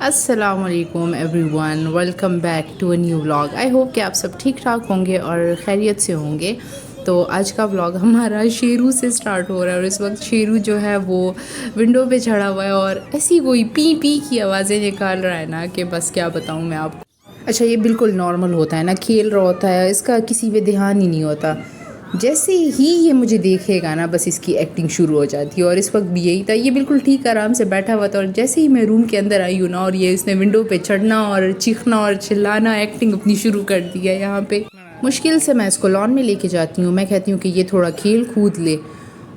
अस्सलामुअलैकुम everyone, welcome back to a new vlog. I hope कि आप सब ठीक ठाक होंगे और खैरियत से होंगे। तो आज का व्लॉग हमारा शेरू से स्टार्ट हो रहा है और इस वक्त शेरू जो है वो विंडो पे चढ़ा हुआ है और ऐसी कोई पी पी की आवाज़ें निकाल रहा है ना कि बस क्या बताऊँ मैं आपको। अच्छा, ये बिल्कुल नॉर्मल होता है ना, खेल रहा होता है, इसका किसी पे ध्यान ही नहीं होता। जैसे ही ये मुझे देखेगा ना बस इसकी एक्टिंग शुरू हो जाती है और इस वक्त भी यही था। ये बिल्कुल ठीक आराम से बैठा हुआ था और जैसे ही मैं रूम के अंदर आई हूँ ना और ये इसने विंडो पे चढ़ना और चीखना और चिल्लाना, एक्टिंग अपनी शुरू कर दी है यहाँ पे। मुश्किल से मैं इसको लॉन में लेके जाती हूँ, मैं कहती हूँ कि ये थोड़ा खेल कूद ले,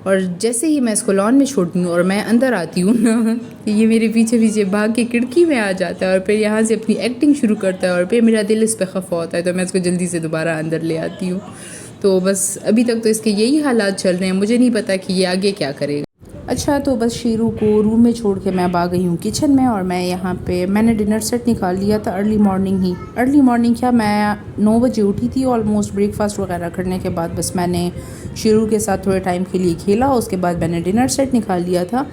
और जैसे ही मैं इसको लॉन में छोड़ती हूँ और मैं अंदर आती हूँ ना, ये मेरे पीछे पीछे भाग के खिड़की में आ जाता है और फिर यहाँ से अपनी एक्टिंग शुरू करता है और फिर मेरा दिल इस पर खफा होता है तो मैं इसको जल्दी से दोबारा अंदर ले आती हूँ। तो बस अभी तक तो इसके यही हालात चल रहे हैं, मुझे नहीं पता कि ये आगे क्या करेगा। अच्छा, तो बस शेरू को रूम में छोड़ के मैं अब आ गई हूँ किचन में और मैं यहाँ पे मैंने डिनर सेट निकाल लिया था अर्ली मॉर्निंग क्या, मैं 9 बजे उठी थी ऑलमोस्ट। ब्रेकफास्ट वगैरह करने के बाद बस मैंने शेरू के साथ थोड़े टाइम के लिए खेला, उसके बाद मैंने डिनर सेट निकाल लिया था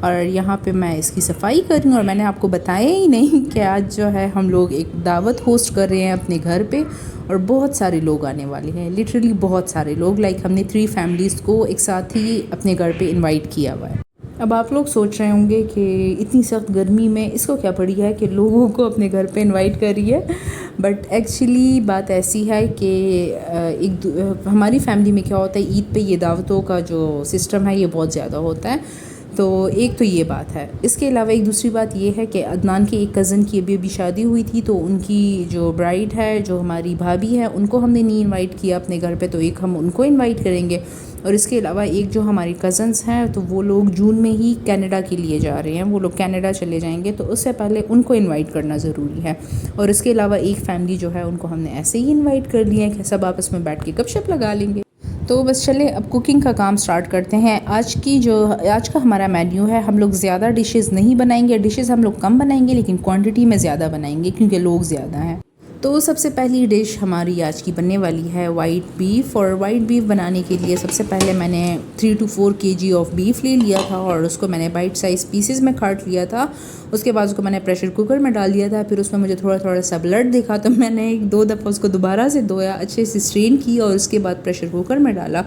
और यहाँ पे मैं इसकी सफाई कर रही हूँ। और मैंने आपको बताया ही नहीं कि आज जो है हम लोग एक दावत होस्ट कर रहे हैं अपने घर पे और बहुत सारे लोग आने वाले हैं, लिटरली बहुत सारे लोग। लाइक हमने 3 फैमिलीज़ को एक साथ ही अपने घर पे इनवाइट किया हुआ है। अब आप लोग सोच रहे होंगे कि इतनी सख्त गर्मी में इसको क्या पड़ी है कि लोगों को अपने घर पे इनवाइट कर रही है, बट एक्चुअली बात ऐसी है कि हमारी फैमिली में क्या होता है, ईद पे ये दावतों का जो सिस्टम है ये बहुत ज़्यादा होता है। तो एक तो ये बात है, इसके अलावा एक दूसरी बात ये है कि अदनान के एक कज़न की अभी शादी हुई थी, तो उनकी जो ब्राइड है, जो हमारी भाभी है, उनको हमने नहीं इनवाइट किया अपने घर पे, तो एक हम उनको इनवाइट करेंगे। और इसके अलावा एक जो हमारी कज़न्स हैं तो वो लोग जून में ही कनाडा के लिए जा रहे हैं, वो लोग कनाडा चले जाएंगे, तो उससे पहले उनको इनवाइट करना ज़रूरी है। और इसके अलावा एक फ़ैमिली जो है उनको हमने ऐसे ही इनवाइट कर लिया है कि सब आपस में बैठ के गपशप लगा लेंगे। तो बस चले अब कुकिंग का काम स्टार्ट करते हैं। आज का हमारा मेन्यू है, हम लोग ज़्यादा डिशेस नहीं बनाएंगे, डिशेस हम लोग कम बनाएंगे लेकिन क्वांटिटी में ज़्यादा बनाएंगे क्योंकि लोग ज़्यादा हैं। तो सबसे पहली डिश हमारी आज की बनने वाली है वाइट बीफ। और वाइट बीफ बनाने के लिए सबसे पहले मैंने 3 to 4 kg ऑफ बीफ ले लिया था और उसको मैंने बाइट साइज़ पीसेस में काट लिया था। उसके बाद उसको मैंने प्रेशर कुकर में डाल दिया था। फिर उसमें मुझे थोड़ा थोड़ा सा ब्लड दिखा तो मैंने 1-2 दफ़ा उसको दोबारा से धोया, अच्छे से स्ट्रेन किया और उसके बाद प्रेशर कुकर में डाला।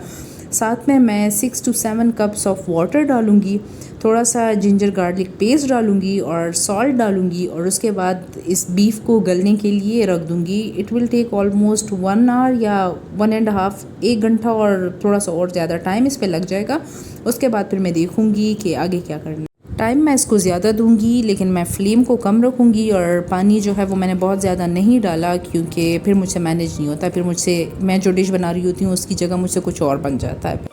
साथ में मैं 6 to 7 कप्स ऑफ वाटर डालूँगी, थोड़ा सा जिंजर गार्लिक पेस्ट डालूँगी और सॉल्ट डालूँगी और उसके बाद इस बीफ को गलने के लिए रख दूँगी। It will take almost 1 hour या 1.5 1 घंटा और थोड़ा सा और ज़्यादा टाइम इस पर लग जाएगा। उसके बाद फिर मैं देखूँगी कि आगे क्या करना है। टाइम मैं इसको ज़्यादा दूंगी लेकिन मैं फ्लेम को कम रखूँगी और पानी जो है वो मैंने बहुत ज़्यादा नहीं डाला क्योंकि फिर मुझसे मैनेज नहीं होता, फिर मैं जो डिश बना रही होती हूँ उसकी जगह मुझसे कुछ और बन जाता है।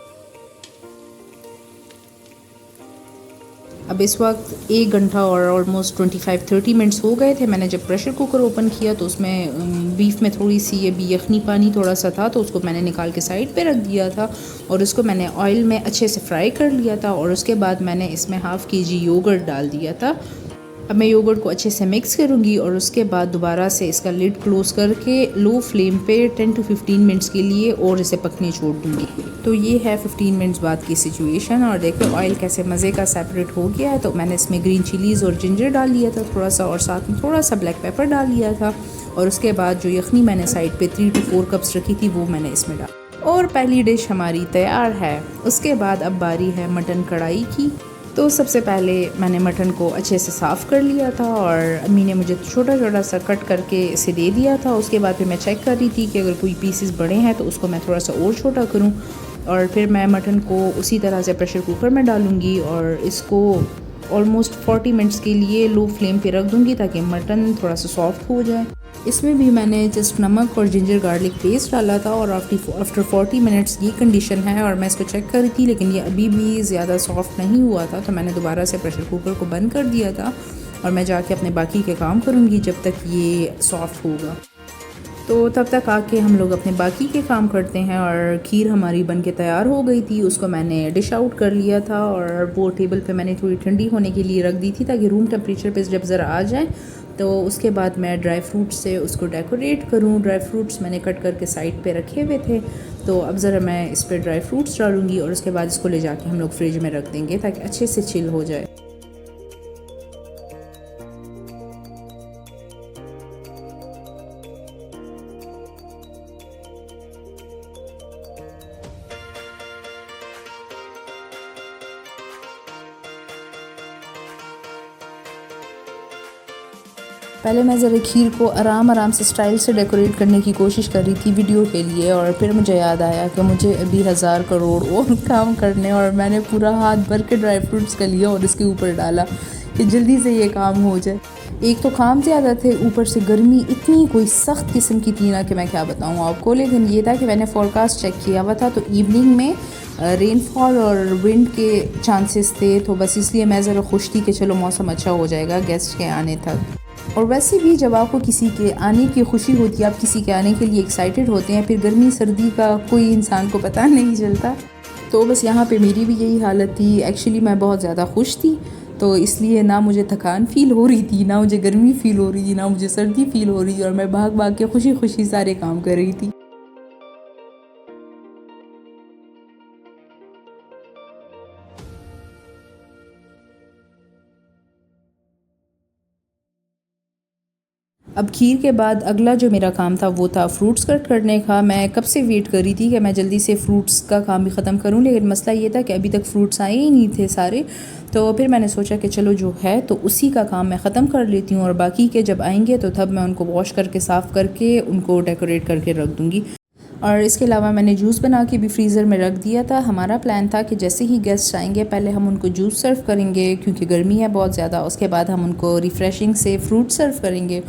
अब इस वक्त 1 घंटा और ऑलमोस्ट 25-30 मिनट्स हो गए थे। मैंने जब प्रेशर कुकर ओपन किया तो उसमें बीफ में थोड़ी सी ये भी यखनी पानी थोड़ा सा था, तो उसको मैंने निकाल के साइड पे रख दिया था और उसको मैंने ऑयल में अच्छे से फ्राई कर लिया था। और उसके बाद मैंने इसमें ½ kg योगर्ट डाल दिया था। अब मैं योगर्ट को अच्छे से मिक्स करूँगी और उसके बाद दोबारा से इसका लिड क्लोज़ करके लो फ्लेम पे 10 to 15 मिनट्स के लिए और इसे पकने छोड़ दूँगी। तो ये है 15 मिनट्स बाद की सिचुएशन और देखो ऑयल कैसे मज़े का सेपरेट हो गया है। तो मैंने इसमें ग्रीन चिलीज़ और जिंजर डाल लिया था थोड़ा सा और साथ में थोड़ा सा ब्लैक पेपर डाल लिया था। और उसके बाद जो यखनी मैंने साइड पे 3 to 4 कप्स रखी थी वो मैंने इसमें डाल और पहली डिश हमारी तैयार है। उसके बाद अब बारी है मटन कढ़ाई की। तो सबसे पहले मैंने मटन को अच्छे से साफ़ कर लिया था और अम्मी ने मुझे छोटा छोटा सा कट करके इसे दे दिया था। उसके बाद फिर मैं चेक कर रही थी कि अगर कोई पीसेस बड़े हैं तो उसको मैं थोड़ा सा और छोटा करूं और फिर मैं मटन को उसी तरह से प्रेशर कुकर में डालूंगी और इसको ऑलमोस्ट 40 मिनट्स के लिए लो फ्लेम पे रख दूंगी ताकि मटन थोड़ा सा सॉफ्ट हो जाए। इसमें भी मैंने जस्ट नमक और जिंजर गार्लिक पेस्ट डाला था और आफ्टर 40 मिनट्स ये कंडीशन है। और मैं इसको चेक कर रही थी लेकिन ये अभी भी ज़्यादा सॉफ्ट नहीं हुआ था, तो मैंने दोबारा से प्रेशर कुकर को बंद कर दिया था और मैं जाके अपने बाकी के काम करूँगी जब तक ये सॉफ्ट होगा। तो तब तक आके हम लोग अपने बाकी के काम करते हैं। और खीर हमारी बन के तैयार हो गई थी, उसको मैंने डिश आउट कर लिया था और वो टेबल पे मैंने थोड़ी ठंडी होने के लिए रख दी थी ताकि रूम टेम्परेचर पे जब ज़रा आ जाए तो उसके बाद मैं ड्राई फ्रूट से उसको डेकोरेट करूँ। ड्राई फ्रूट्स मैंने कट करके साइड पे रखे हुए थे, तो अब ज़रा मैं इस पर ड्राई फ्रूट्स डालूँगी और उसके बाद इसको ले जाके हम लोग फ्रिज में रख देंगे ताकि अच्छे से चिल हो जाए। पहले मैं ज़रा खीर को आराम आराम से स्टाइल से डेकोरेट करने की कोशिश कर रही थी वीडियो के लिए, और फिर मुझे याद आया कि मुझे अभी 1000 करोड़ और काम करने, और मैंने पूरा हाथ भर के ड्राई फ्रूट्स का लिया और इसके ऊपर डाला कि जल्दी से ये काम हो जाए। एक तो काम ज़्यादा थे, ऊपर से गर्मी इतनी कोई सख्त किस्म की थी ना कि मैं क्या बताऊँ आपको। लेकिन ये था कि मैंने फोरकास्ट चेक किया हुआ था तो इवनिंग में रेनफॉल और विंड के चांसेस थे, तो बस इसलिए मैं ज़रा खुश थी कि चलो मौसम अच्छा हो जाएगा गेस्ट के आने तक। और वैसे भी जब आपको किसी के आने की खुशी होती है, आप किसी के आने के लिए एक्साइटेड होते हैं, फिर गर्मी सर्दी का कोई इंसान को पता नहीं चलता। तो बस यहाँ पे मेरी भी यही हालत थी। एक्चुअली मैं बहुत ज़्यादा खुश थी, तो इसलिए ना मुझे थकान फ़ील हो रही थी, ना मुझे गर्मी फ़ील हो रही थी, ना मुझे सर्दी फ़ील हो रही थी, और मैं भाग भाग के खुशी खुशी सारे काम कर रही थी। अब खीर के बाद अगला जो मेरा काम था वो था फ्रूट्स कट करने का। मैं कब से वेट कर रही थी कि मैं जल्दी से फ्रूट्स का काम भी ख़त्म करूं, लेकिन मसला ये था कि अभी तक फ्रूट्स आए ही नहीं थे सारे। तो फिर मैंने सोचा कि चलो जो है तो उसी का काम मैं ख़त्म कर लेती हूँ, और बाकी के जब आएंगे तो तब मैं उनको वॉश करके साफ़ करके उनको डेकोरेट करके रख दूँगी। और इसके अलावा मैंने जूस बना के भी फ्रीज़र में रख दिया था। हमारा प्लान था कि जैसे ही गेस्ट आएंगे पहले हम उनको जूस सर्व करेंगे क्योंकि गर्मी है बहुत ज़्यादा, उसके बाद हम उनको रिफ़्रेशिंग से फ्रूट सर्व करेंगे,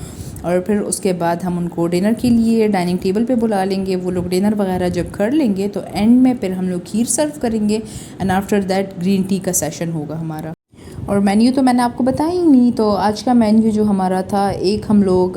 और फिर उसके बाद हम उनको डिनर के लिए डाइनिंग टेबल पे बुला लेंगे। वो लोग डिनर वगैरह जब कर लेंगे तो एंड में फिर हम लोग खीर सर्व करेंगे, and after that green tea का सेशन होगा हमारा। और मेन्यू तो मैंने आपको बताया ही नहीं। तो आज का मेन्यू जो हमारा था,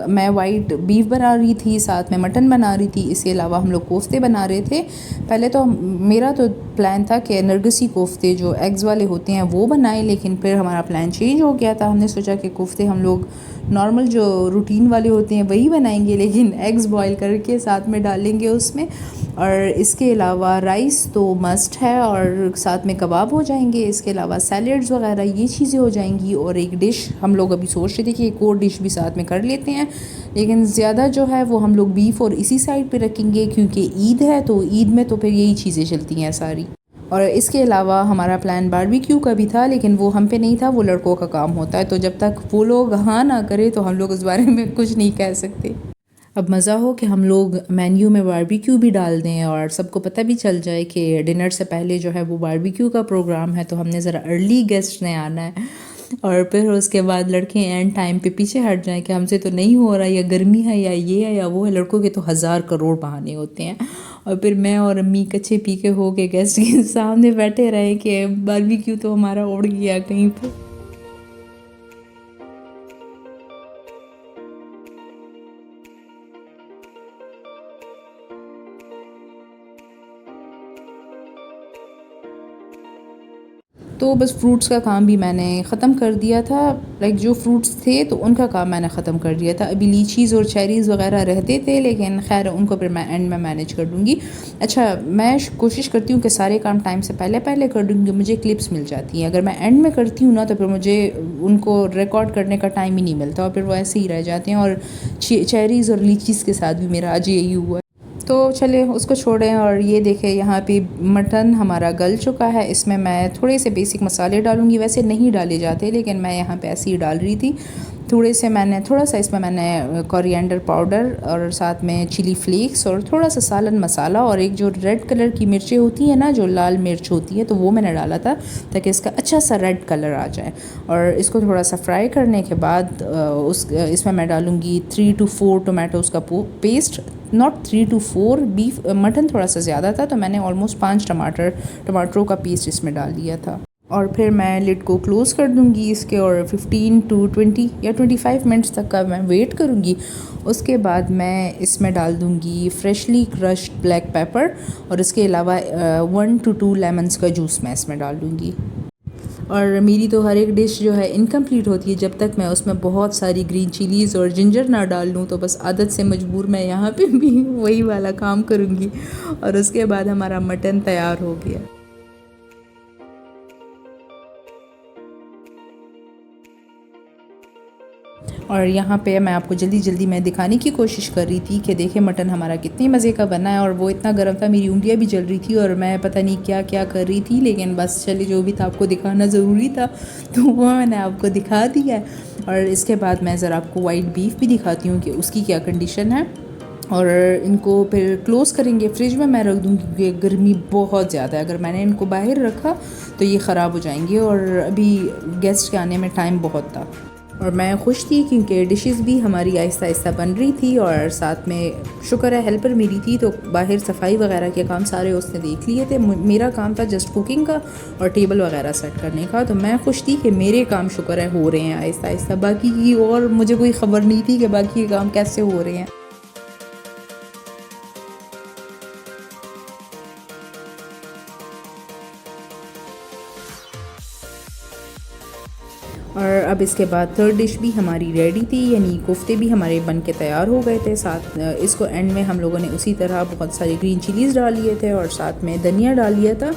मैं वाइट बीफ बना रही थी, साथ में मटन बना रही थी, इसके अलावा हम लोग कोफ्ते बना रहे थे। पहले तो मेरा तो प्लान था कि नरगिसी कोफ्ते जो एग्स वाले होते हैं वो बनाए, लेकिन फिर हमारा प्लान चेंज हो गया था। हमने सोचा कि कोफ्ते हम लोग नॉर्मल जो रूटीन वाले होते हैं वही बनाएंगे, लेकिन एग्स बॉईल करके साथ में डालेंगे उसमें। और इसके अलावा राइस तो मस्ट है, और साथ में कबाब हो जाएंगे। इसके अलावा सैलड्स वगैरह ये चीज़ें हो जाएंगी, और एक डिश हम लोग अभी सोच रहे थे कि एक और डिश भी साथ में कर लेते हैं, लेकिन ज़्यादा जो है वो हम लोग बीफ और इसी साइड पे रखेंगे क्योंकि ईद है, तो ईद में तो फिर यही चीज़ें चलती हैं सारी। और इसके अलावा हमारा प्लान बारबेक्यू का भी था, लेकिन वो हम पे नहीं था, वो लड़कों का काम होता है। तो जब तक वो लोग हाँ ना करें तो हम लोग उस बारे में कुछ नहीं कह सकते। अब मज़ा हो कि हम लोग मेन्यू में बारबेक्यू भी डाल दें और सबको पता भी चल जाए कि डिनर से पहले जो है वो बारबेक्यू का प्रोग्राम है, तो हमने ज़रा अर्ली गेस्ट ने आना है। और फिर उसके बाद लड़के एंड टाइम पे पीछे हट जाएं कि हमसे तो नहीं हो रहा, या गर्मी है या ये है या वो है। लड़कों के तो 1000 करोड़ बहाने होते हैं, और फिर मैं और अम्मी कच्चे पीके हो के गेस्ट के सामने बैठे रहे कि बारबेक्यू तो हमारा उड़ गया कहीं पर। तो बस फ्रूट्स का काम भी मैंने ख़त्म कर दिया था। लाइक जो फ्रूट्स थे तो उनका काम मैंने ख़त्म कर दिया था। अभी लीचीज़ और चेरीज़ वगैरह रहते थे, लेकिन खैर उनको फिर मैं एंड में मैनेज कर दूँगी। अच्छा, मैं कोशिश करती हूँ कि सारे काम टाइम से पहले पहले कर दूँगी, मुझे क्लिप्स मिल जाती हैं। अगर मैं एंड में करती हूँ ना तो फिर मुझे उनको रिकॉर्ड करने का टाइम ही नहीं मिलता, और फिर वो ऐसे ही रह जाते हैं। और चेरीज़ और लीचीज़ के साथ भी मेरा आज यही हुआ। तो चले उसको छोड़ें, और ये देखें यहाँ पे मटन हमारा गल चुका है। इसमें मैं थोड़े से बेसिक मसाले डालूँगी, वैसे नहीं डाले जाते लेकिन मैं यहाँ पे ऐसे ही डाल रही थी। थोड़ा सा इसमें मैंने कोरिएंडर पाउडर और साथ में चिली फ्लेक्स और थोड़ा सा सालन मसाला, और एक जो रेड कलर की मिर्चें होती हैं ना, जो लाल मिर्च होती है, तो वो मैंने डाला था ताकि इसका अच्छा सा रेड कलर आ जाए। और इसको थोड़ा सा फ्राई करने के बाद इसमें मैं डालूँगी 3 to 4 टोमेटोज़ का paste, not 3 to 4। Beef mutton थोड़ा सा ज़्यादा था तो मैंने ऑलमोस्ट 5 टमाटरों का पेस्ट इसमें डाल दिया था। और फिर मैं लिड को क्लोज़ कर दूँगी इसके, और 15 to 20 या 25 मिनट्स तक का मैं वेट करूँगी। उसके बाद मैं इसमें डाल दूँगी फ्रेशली क्रश्ड ब्लैक पेपर, और इसके अलावा 1 to 2 लेमन्स का जूस मैं इसमें डाल दूँगी। और मेरी तो हर एक डिश जो है इनकम्प्लीट होती है जब तक मैं उसमें बहुत सारी ग्रीन चिलीज़ और जिंजर ना डाल लूँ। तो बस आदत से मजबूर मैं यहाँ पे भी वही वाला काम करूँगी, और उसके बाद हमारा मटन तैयार हो गया। और यहाँ पे मैं आपको जल्दी में दिखाने की कोशिश कर रही थी कि देखें मटन हमारा कितने मज़े का बना है। और वो इतना गर्म था, मेरी उंगलियाँ भी जल रही थी, और मैं पता नहीं क्या क्या कर रही थी, लेकिन बस चलिए जो भी था आपको दिखाना ज़रूरी था तो वो मैंने आपको दिखा दिया है। और इसके बाद मैं ज़रा आपको वाइट बीफ भी दिखाती हूँ कि उसकी क्या कंडीशन है। और इनको फिर क्लोज़ करेंगे, फ्रिज में मैं रख दूँगी क्योंकि गर्मी बहुत ज़्यादा है। अगर मैंने इनको बाहर रखा तो ये ख़राब हो जाएंगे और अभी गेस्ट के आने में टाइम बहुत था। और मैं खुश थी क्योंकि डिशेस भी हमारी आहिस्ता आहिस्ता बन रही थी और साथ में शुक्र है हेल्पर मेरी थी, तो बाहर सफाई वगैरह के काम सारे उसने देख लिए थे। मेरा काम था जस्ट कुकिंग का और टेबल वगैरह सेट करने का। तो मैं खुश थी कि मेरे काम शुक्र है हो रहे हैं आहिस्ता आहिस्ता, बाकी की और मुझे कोई ख़बर नहीं थी कि बाकी के काम कैसे हो रहे हैं। और अब इसके बाद थर्ड डिश भी हमारी रेडी थी, यानी कोफ्ते भी हमारे बन के तैयार हो गए थे। साथ इसको एंड में हम लोगों ने उसी तरह बहुत सारे ग्रीन चिलीज़ डाल लिए थे और साथ में धनिया डाल लिया था।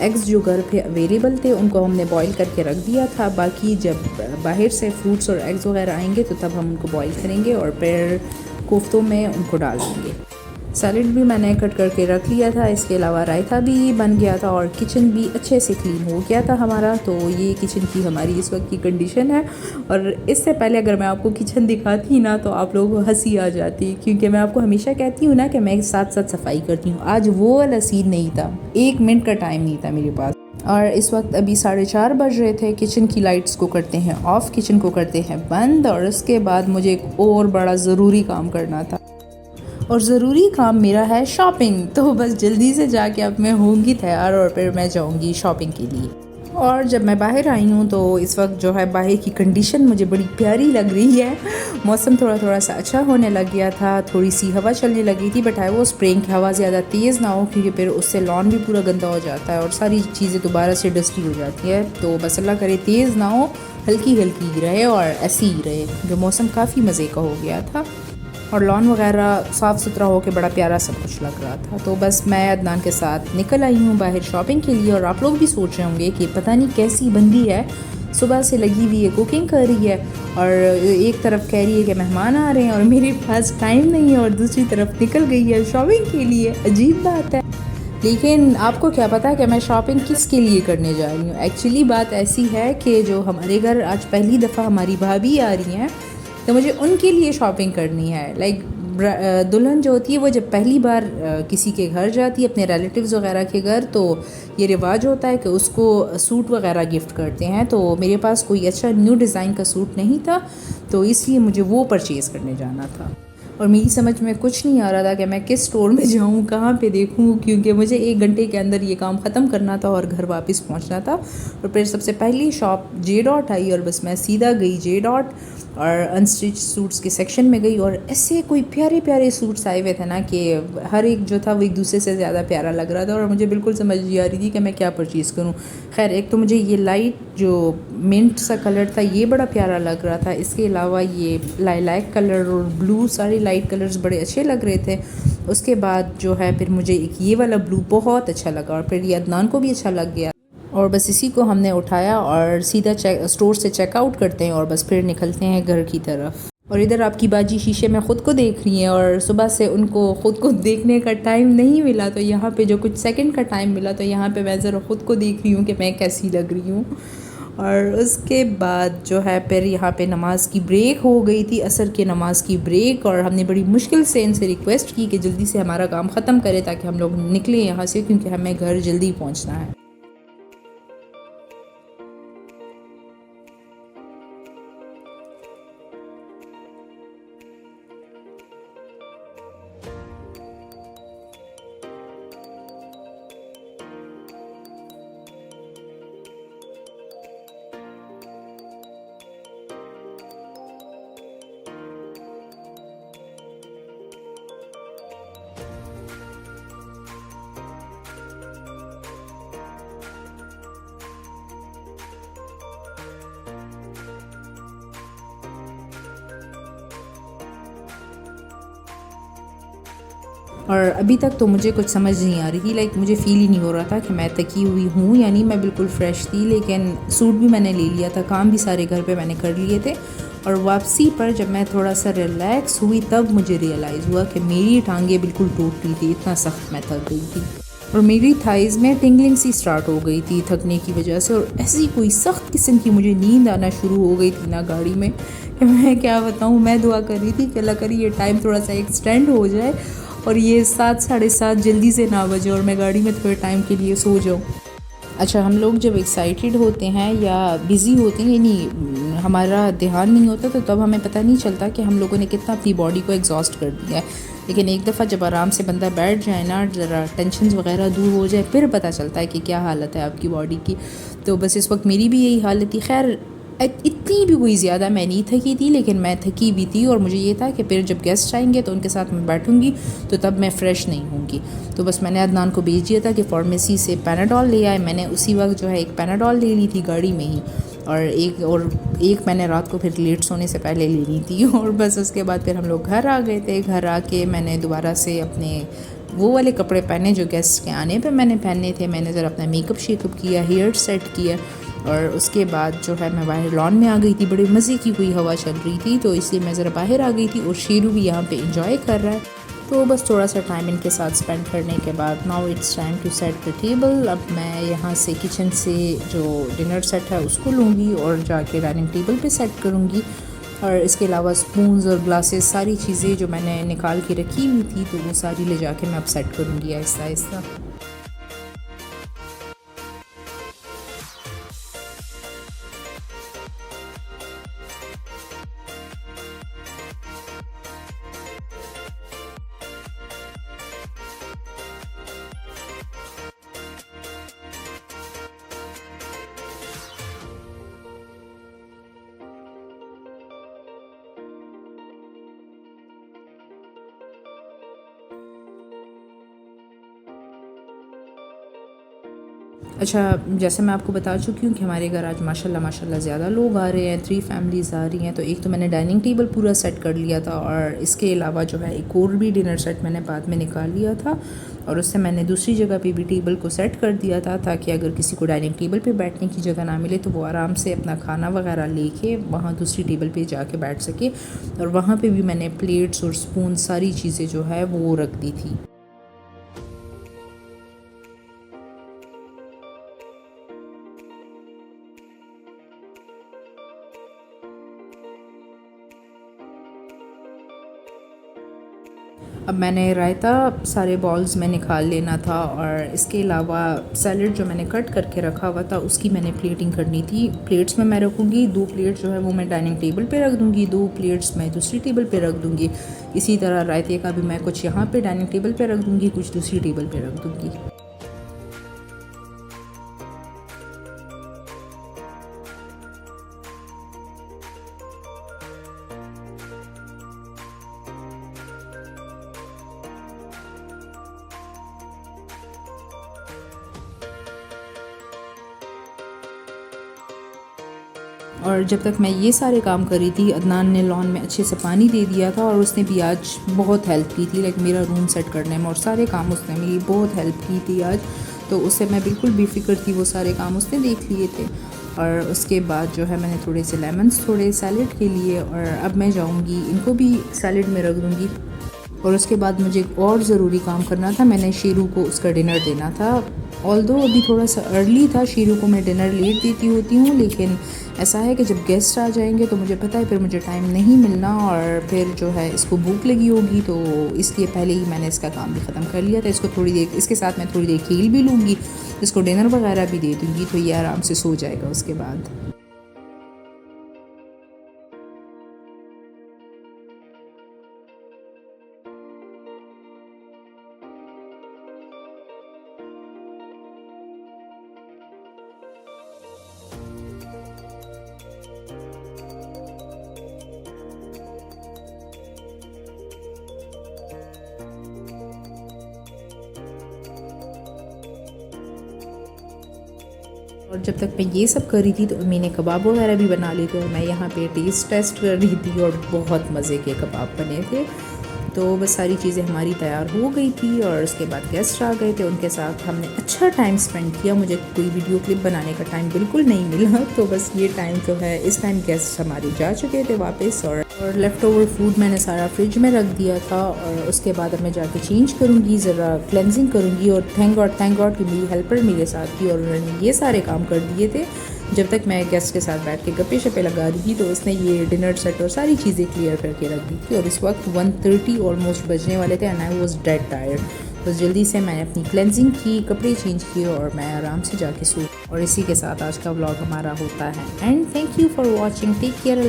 एग्स जो घर पे अवेलेबल थे उनको हमने बॉईल करके रख दिया था, बाकी जब बाहर से फ्रूट्स और एग्स वगैरह आएंगे तो तब हम उनको बॉईल करेंगे और फिर कोफ्तों में उनको डाल देंगे। सैलड भी मैंने कट करके रख लिया था, इसके अलावा रायता भी बन गया था और किचन भी अच्छे से क्लीन हो गया था हमारा। तो ये किचन की हमारी इस वक्त की कंडीशन है। और इससे पहले अगर मैं आपको किचन दिखाती ना तो आप लोगों को हंसी आ जाती, क्योंकि मैं आपको हमेशा कहती हूँ ना कि मैं साथ साथ सफाई करती हूँ। आज वो वाला सीन नहीं था, 1 मिनट का टाइम नहीं था मेरे पास। और इस वक्त अभी 4:30 बज रहे थे। किचन की लाइट्स को करते हैं ऑफ़, किचन को करते हैं बंद और उसके बाद मुझे एक और बड़ा ज़रूरी काम करना था और ज़रूरी काम मेरा है शॉपिंग। तो बस जल्दी से जाके अब मैं होंगी तैयार और फिर मैं जाऊंगी शॉपिंग के लिए। और जब मैं बाहर आई हूँ तो इस वक्त जो है बाहर की कंडीशन मुझे बड़ी प्यारी लग रही है। मौसम थोड़ा थोड़ा सा अच्छा होने लग गया था, थोड़ी सी हवा चलने लगी थी, बट है वो स्प्रिंग की हवा ज़्यादा तेज़ ना हो क्योंकि फिर उससे लॉन भी पूरा गंदा हो जाता है और सारी चीज़ें दोबारा से डस्टी हो जाती है। तो बस अल्लाह करे तेज़ ना हो, हल्की हल्की रहे और ऐसी ही रहे, जो मौसम काफ़ी मज़े का हो गया था और लॉन वगैरह साफ़ सुथरा हो के बड़ा प्यारा सब कुछ लग रहा था। तो बस मैं अदनान के साथ निकल आई हूँ बाहर शॉपिंग के लिए। और आप लोग भी सोच रहे होंगे कि पता नहीं कैसी बंदी है, सुबह से लगी हुई है, कुकिंग कर रही है और एक तरफ कह रही है कि मेहमान आ रहे हैं और मेरे पास टाइम नहीं है, और दूसरी तरफ निकल गई है शॉपिंग के लिए। अजीब बात है, लेकिन आपको क्या पता कि मैं शॉपिंग किसके लिए करने जा रही हूँ। एक्चुअली बात ऐसी है कि जो हमारे घर आज पहली दफ़ा हमारी भाभी आ रही हैं तो मुझे उनके लिए शॉपिंग करनी है। लाइक दुल्हन जो होती है वो जब पहली बार किसी के घर जाती है, अपने रिलेटिव्स वगैरह के घर, तो ये रिवाज होता है कि उसको सूट वगैरह गिफ्ट करते हैं। तो मेरे पास कोई अच्छा न्यू डिज़ाइन का सूट नहीं था, तो इसलिए मुझे वो परचेज़ करने जाना था। और मेरी समझ में कुछ नहीं आ रहा था कि मैं किस स्टोर में जाऊँ, कहाँ पे देखूँ, क्योंकि मुझे 1 घंटे के अंदर ये काम ख़त्म करना था और घर वापस पहुँचना था। और फिर सबसे पहली शॉप जे डॉट आई और बस मैं सीधा गई जे डॉट और अनस्टिच सूट्स के सेक्शन में गई। और ऐसे कोई प्यारे प्यारे सूट्स आए हुए थे ना कि हर एक जो था वो एक दूसरे से ज़्यादा प्यारा लग रहा था और मुझे बिल्कुल समझ नहीं आ रही थी कि मैं क्या परचेज़ करूँ। खैर, एक तो मुझे ये लाइट जो मिंट सा कलर था ये बड़ा प्यारा लग रहा था, इसके अलावा ये लाइलैक कलर और ब्लू, सारे लाइट कलर्स बड़े अच्छे लग रहे थे। उसके बाद जो है फिर मुझे एक ये वाला ब्लू बहुत अच्छा लगा और फिर ये अदनान को भी अच्छा लग गया। और बस इसी को हमने उठाया और सीधा स्टोर से चेकआउट करते हैं और बस फिर निकलते हैं घर की तरफ। और इधर आपकी बाजी शीशे में ख़ुद को देख रही हैं और सुबह से उनको ख़ुद को देखने का टाइम नहीं मिला, तो यहाँ पे जो कुछ सेकंड का टाइम मिला तो यहाँ पे मैं ज़रा ख़ुद को देख रही हूँ कि मैं कैसी लग रही हूँ। और उसके बाद जो है फिर यहाँ पे नमाज़ की ब्रेक हो गई थी, असर के नमाज़ की ब्रेक, और हमने बड़ी मुश्किल से इनसे रिक्वेस्ट की कि जल्दी से हमारा काम ख़त्म करें ताकि हम लोग निकलें यहाँ से, क्योंकि हमें घर जल्दी पहुँचना है। और अभी तक तो मुझे कुछ समझ नहीं आ रही थी, लाइक मुझे फ़ील ही नहीं हो रहा था कि मैं थकी हुई हूँ, यानी मैं बिल्कुल फ़्रेश थी। लेकिन सूट भी मैंने ले लिया था, काम भी सारे घर पे मैंने कर लिए थे। और वापसी पर जब मैं थोड़ा सा रिलैक्स हुई तब मुझे रियलाइज़ हुआ कि मेरी टांगें बिल्कुल टूट रही थी, इतना सख्त मैं थक गई थी। और मेरी थाइज़ में टिंगलिंग सी स्टार्ट हो गई थी थकने की वजह से, और ऐसी कोई सख्त किस्म की मुझे नींद आना शुरू हो गई थी ना गाड़ी में कि मैं क्या बताऊँ। मैं दुआ कर रही थी कि अल्लाह करे ये टाइम थोड़ा सा एक्सटेंड हो जाए और ये 7 साढ़े 7 जल्दी से ना बजे और मैं गाड़ी में थोड़े टाइम के लिए सो जाऊँ। अच्छा, हम लोग जब एक्साइटेड होते हैं या बिज़ी होते हैं, यानी हमारा ध्यान नहीं होता, तो तब हमें पता नहीं चलता कि हम लोगों ने कितना अपनी बॉडी को एग्जॉस्ट कर दिया है। लेकिन एक दफ़ा जब आराम से बंदा बैठ जाए ना, ज़रा टेंशन वगैरह दूर हो जाए, फिर पता चलता है कि क्या हालत है आपकी बॉडी की। तो बस इस वक्त मेरी भी यही हालत थी। खैर इतनी भी कोई ज़्यादा मैं नहीं थकी थी, लेकिन मैं थकी भी थी और मुझे ये था कि फिर जब गेस्ट आएंगे तो उनके साथ मैं बैठूंगी तो तब मैं फ़्रेश नहीं होंगी। तो बस मैंने अदनान को भेज दिया था कि फार्मेसी से पैनाडोल ले आए। मैंने उसी वक्त जो है एक पैनाडोल ले ली थी गाड़ी में ही, और एक मैंने रात को फिर लेट सोने से पहले ले ली थी। और बस उसके बाद फिर हम लोग घर आ गए थे। घर आके मैंने दोबारा से अपने वो वाले कपड़े पहने जो गेस्ट के आने पे मैंने पहने थे। मैंने ज़रा अपना मेकअप शेकअप किया, हेयर सेट किया, और उसके बाद जो है मैं बाहर लॉन में आ गई थी। बड़े मज़े की हुई हवा चल रही थी, तो इसलिए मैं ज़रा बाहर आ गई थी और शेरू भी यहाँ पे इंजॉय कर रहा है। तो बस थोड़ा सा टाइम इनके साथ स्पेंड करने के बाद now it's time to set the table. अब मैं यहाँ से किचन से जो डिनर सेट है उसको लूँगी और जाके डाइनिंग टेबल पे सेट करूँगी। और इसके अलावा स्पून्स और ग्लासेस, सारी चीज़ें जो मैंने निकाल के रखी हुई थी, तो वो सारी ले जाके मैं अब सेट करूँगी आहिस्ता आहिस्ता। अच्छा, जैसे मैं आपको बता चुकी हूँ कि हमारे घर आज माशाल्लाह ज़्यादा लोग आ रहे हैं, 3 फैमिलीज़ आ रही हैं। तो एक तो मैंने डाइनिंग टेबल पूरा सेट कर लिया था, और इसके अलावा जो है एक और भी डिनर सेट मैंने बाद में निकाल लिया था, और उससे मैंने दूसरी जगह पे भी टेबल को सेट कर दिया था, ताकि अगर किसी को डाइनिंग टेबल पे बैठने की जगह ना मिले तो वो आराम से अपना खाना वगैरह लेके वहाँ दूसरी टेबल पे जाके बैठ सके। और वहाँ पे भी मैंने प्लेट्स और स्पून सारी चीज़ें जो है वो रख दी थी। अब मैंने रायता सारे बॉल्स में निकाल लेना था, और इसके अलावा सैलड जो मैंने कट करके रखा हुआ था उसकी मैंने प्लेटिंग करनी थी। प्लेट्स में मैं रखूँगी 2 प्लेट जो है वो मैं डाइनिंग टेबल पे रख दूँगी, 2 प्लेट्स मैं दूसरी टेबल पे रख दूँगी। इसी तरह रायते का भी मैं कुछ यहाँ पे डाइनिंग टेबल पे रख दूँगी, कुछ दूसरी टेबल पे रख दूँगी। और जब तक मैं ये सारे काम कर रही थी, अदनान ने लॉन में अच्छे से पानी दे दिया था, और उसने भी आज बहुत हेल्प की थी, लाइक मेरा रूम सेट करने में, और सारे काम उसने मेरी बहुत हेल्प की थी आज। तो उससे मैं बिल्कुल बेफिक्र थी, वो सारे काम उसने देख लिए थे। और उसके बाद जो है मैंने थोड़े से लेमन्स थोड़े सैलड के लिए, और अब मैं जाऊँगी इनको भी सैलड में रख दूँगी। और उसके बाद मुझे एक और ज़रूरी काम करना था, मैंने शेरू को उसका डिनर देना था। ऑल्दो अभी थोड़ा सा अर्ली था, शेरू को मैं डिनर लेट देती होती हूँ, लेकिन ऐसा है कि जब गेस्ट आ जाएंगे तो मुझे पता है फिर मुझे टाइम नहीं मिलना, और फिर जो है इसको भूख लगी होगी, तो इसलिए पहले ही मैंने इसका काम भी ख़त्म कर लिया था। इसको थोड़ी देर, इसके साथ मैं थोड़ी देर खेल भी लूँगी, इसको डिनर वगैरह भी दे दूँगी, तो ये आराम से सो जाएगा उसके बाद। और जब तक मैं ये सब कर रही थी तो मैंने कबाब वगैरह भी बना लिए थे, और मैं यहाँ पे टेस्ट कर रही थी, और बहुत मज़े के कबाब बने थे। तो बस सारी चीज़ें हमारी तैयार हो गई थी, और उसके बाद गेस्ट आ गए थे, उनके साथ हमने अच्छा टाइम स्पेंड किया। मुझे कोई वीडियो क्लिप बनाने का टाइम बिल्कुल नहीं मिला, तो बस ये टाइम जो है, इस टाइम गेस्ट हमारे जा चुके थे वापस, और और लेफ़्ट ओवर फूड मैंने सारा फ्रिज में रख दिया था और उसके बाद अब मैं जाके चेंज करूँगी, ज़रा क्लेंजिंग करूँगी। और थैंक गॉड कि मेरी हेल्पर मेरे साथ थी और उन्होंने ये सारे काम कर दिए थे जब तक मैं गेस्ट के साथ बैठ के गप्पे शप्पे लगा रही थी। तो उसने ये डिनर सेट और सारी चीज़ें क्लियर करके रख दी थी और इस वक्त 1:30 ऑलमोस्ट बजने वाले थे and I was dead tired. तो जल्दी से मैंने अपनी क्लेंजिंग की, कपड़े चेंज किए और मैं आराम से जाके सो। और इसी के साथ आज का व्लॉग हमारा होता है and thank you for watching, take care.